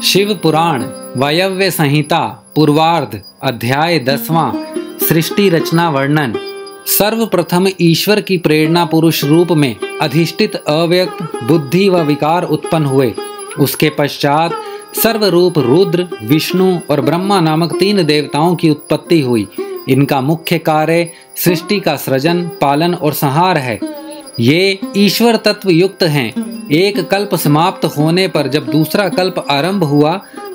शिव पुराण वायव्य संहिता पूर्वार्ध अध्याय 10वां सृष्टि रचना वर्णन। सर्वप्रथम ईश्वर की प्रेरणा पुरुष रूप में अधिष्ठित अव्यक्त बुद्धि व विकार उत्पन्न हुए। उसके पश्चात सर्वरूप रुद्र, विष्णु और ब्रह्मा नामक 3 देवताओं की उत्पत्ति हुई। इनका मुख्य कार्य सृष्टि का सृजन, पालन और संहार है। ये ईश्वर तत्व युक्त हैं। एक कल्प समाप्त होने पर जब दूसरा कल्प आरंभ हुआ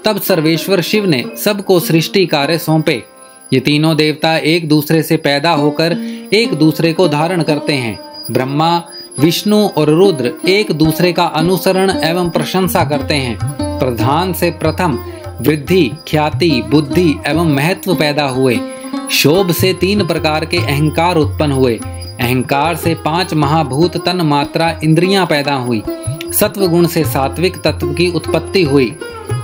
तब सर्वेश्वर शिव ने सबको सृष्टि कार्य सौंपे। ये तीनों देवता एक दूसरे से पैदा होकर एक दूसरे को धारण करते हैं। ब्रह्मा, विष्णु और रुद्र एक दूसरे का अनुसरण एवं प्रशंसा करते हैं। प्रधान से प्रथम वृद्धि, ख्याति, बुद्धि एवं महत्व पैदा हुए। शोभ से 3 प्रकार के अहंकार उत्पन्न हुए। अहंकार से 5 महाभूत तन मात्रा इंद्रियां पैदा हुई। सत्वगुण से सात्विक तत्व की उत्पत्ति हुई।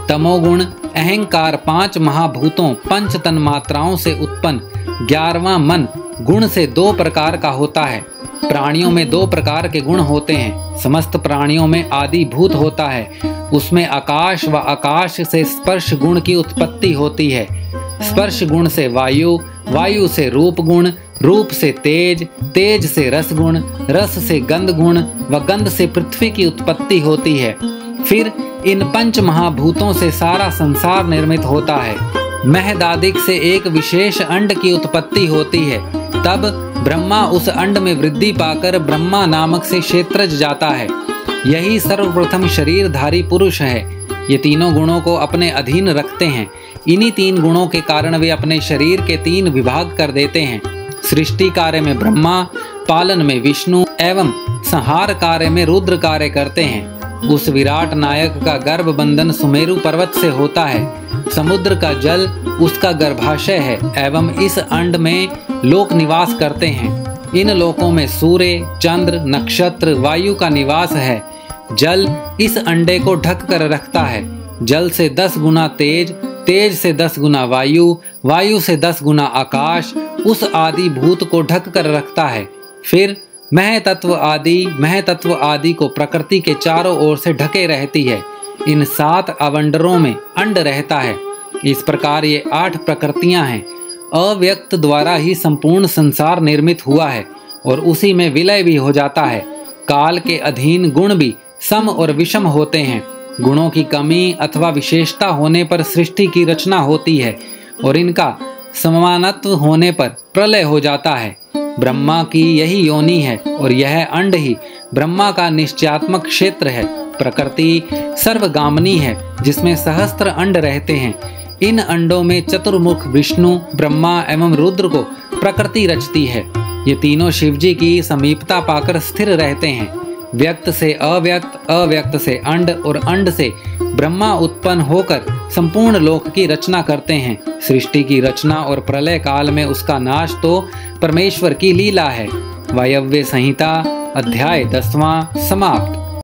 तमोगुण अहंकार 5 महाभूतों पंच तन मात्राओं से उत्पन्न 11वां मन गुण से 2 प्रकार का होता है। प्राणियों में 2 प्रकार के गुण होते हैं। समस्त प्राणियों में आदि भूत होता है। उसमें आकाश व आकाश से स्पर्श गुण की उत्पत्ति होती है। स्पर्श गुण से वायु, वायु से रूप गुण, रूप से तेज, तेज से रस गुण, रस से गंध गुण व गंध से पृथ्वी की उत्पत्ति होती है। फिर इन 5 महाभूतों से सारा संसार निर्मित होता है। महदादिक से एक विशेष अंड की उत्पत्ति होती है। तब ब्रह्मा उस अंड में वृद्धि पाकर ब्रह्मा नामक से क्षेत्रज जाता है। यही सर्वप्रथम शरीरधारी पुरुष है। ये तीनों गुणों को अपने अधीन रखते हैं। इन्हीं 3 गुणों के कारण वे अपने शरीर के 3 विभाग कर देते हैं। सृष्टि कार्य में ब्रह्मा, पालन में विष्णु एवं संहार कार्य में रुद्र कार्य करते हैं। उस विराट नायक का गर्भ बंधन सुमेरु पर्वत से होता है। समुद्र का जल उसका गर्भाशय है एवं इस अंड में लोक निवास करते हैं। इन लोकों में सूर्य, चंद्र, नक्षत्र, वायु का निवास है। जल इस अंडे को ढक कर रखता है। जल से 10 गुना तेज, तेज से 10 गुना वायु, वायु से 10 गुना आकाश उस आदि भूत को ढक कर रखता है। फिर महतत्व आदि को प्रकृति के चारों ओर से ढके रहती है। इन 7 अवंडरों में अंड रहता है। इस प्रकार ये 8 प्रकृतियां हैं। अव्यक्त द्वारा ही संपूर्ण संसार निर्मित हुआ है और उसी में विलय भी हो जाता है। काल के अधीन गुण भी सम और विषम होते हैं। गुणों की कमी अथवा विशेषता होने पर सृष्टि की रचना होती है और इनका समानत्व होने पर प्रलय हो जाता है। ब्रह्मा की यही योनि है और यह अंड ही ब्रह्मा का निश्चयात्मक क्षेत्र है। प्रकृति सर्वगामिनी है जिसमें सहस्त्र अंड रहते हैं। इन अंडों में चतुर्मुख विष्णु, ब्रह्मा एवं रुद्र को प्रकृति रचती है। ये तीनों शिवजी की समीपता पाकर स्थिर रहते हैं। व्यक्त से अव्यक्त, अव्यक्त से अंड और अंड से ब्रह्मा उत्पन्न होकर संपूर्ण लोक की रचना करते हैं। सृष्टि की रचना और प्रलय काल में उसका नाश तो परमेश्वर की लीला है। वायव्य संहिता अध्याय 10वां समाप्त।